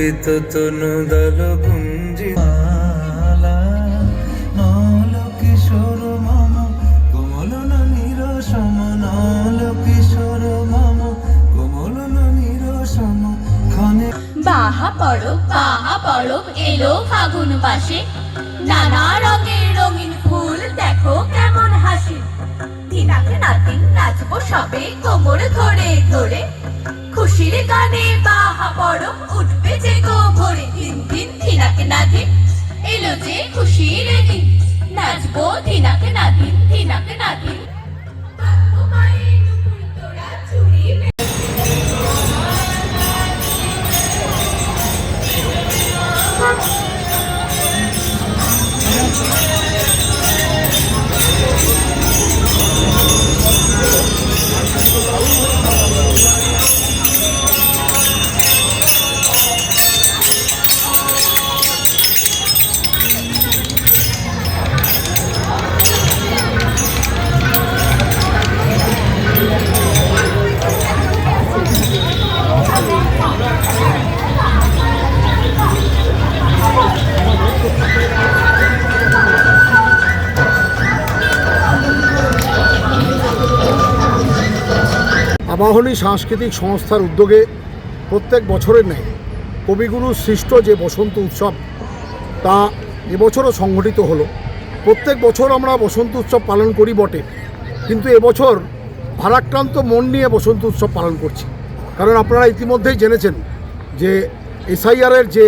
পুলকিত তনু দল গুঞ্জি নল কিশোর মম কোমল ননীর সম নল কিশোর মম কোমল ননীর সম ক্ষণে বাহা পড়ব এলো ফাগুন পাশে, নানা রঙের রঙিন ফুল দেখো কেমন হাসি। দিনাকে নাতিন নাচবো সবে কোমর ধরে ধরে, খুশির গানে বাহা পড়ব উঠবে যে গো ভোরে। দিন দিন দিনাকে নাতিন এলো যে খুশির দিন, নাচবো দিনাকে নাতিন দিনাকে নাতিন। আবাহনী সাংস্কৃতিক সংস্থার উদ্যোগে প্রত্যেক বছরের ন্যায় কবিগুরু সৃষ্ট যে বসন্ত উৎসব তা এবছরও সংগঠিত হলো। প্রত্যেক বছর আমরা বসন্ত উৎসব পালন করি বটে, কিন্তু এবছর ভারাক্রান্ত মন নিয়ে বসন্ত উৎসব পালন করছি। কারণ আপনারা ইতিমধ্যেই জেনেছেন যে এসআইআরের যে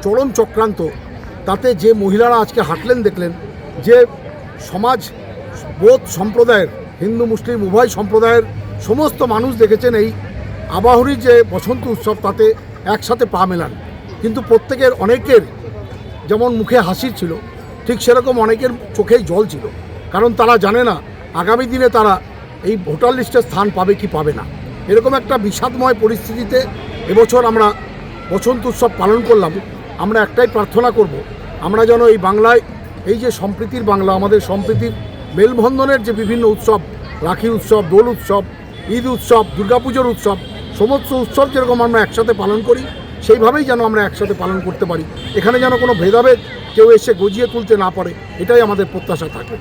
চরম চক্রান্ত, তাতে যে মহিলারা আজকে হাঁটলেন দেখলেন, যে সমাজ বোধ সম্প্রদায়ের, হিন্দু মুসলিম উভয় সম্প্রদায়ের সমস্ত মানুষ দেখেছেন এই আবাহনীর যে বসন্ত উৎসব তাতে একসাথে পা মেলান। কিন্তু প্রত্যেকের অনেকের যেমন মুখে হাসি ছিল, ঠিক সেরকম অনেকের চোখেই জল ছিল। কারণ তারা জানে না আগামী দিনে তারা এই ভোটার লিস্টে স্থান পাবে কি পাবে না। এরকম একটা বিষাদময় পরিস্থিতিতে এবছর আমরা বসন্ত উৎসব পালন করলাম। আমরা একটাই প্রার্থনা করব, আমরা যেন এই বাংলায়, এই যে সম্প্রীতির বাংলা, আমাদের সম্প্রীতির মেলবন্ধনের যে বিভিন্ন উৎসব, রাখি উৎসব, দোল উৎসব, ঈদ উৎসব, দুর্গাপুজোর উৎসব, সমস্ত উৎসব যেরকম আমরা একসাথে পালন করি সেইভাবেই যেন আমরা একসাথে পালন করতে পারি। এখানে যেন কোনো ভেদাভেদ কেউ এসে গজিয়ে তুলতে না পারে, এটাই আমাদের প্রত্যাশা থাকে।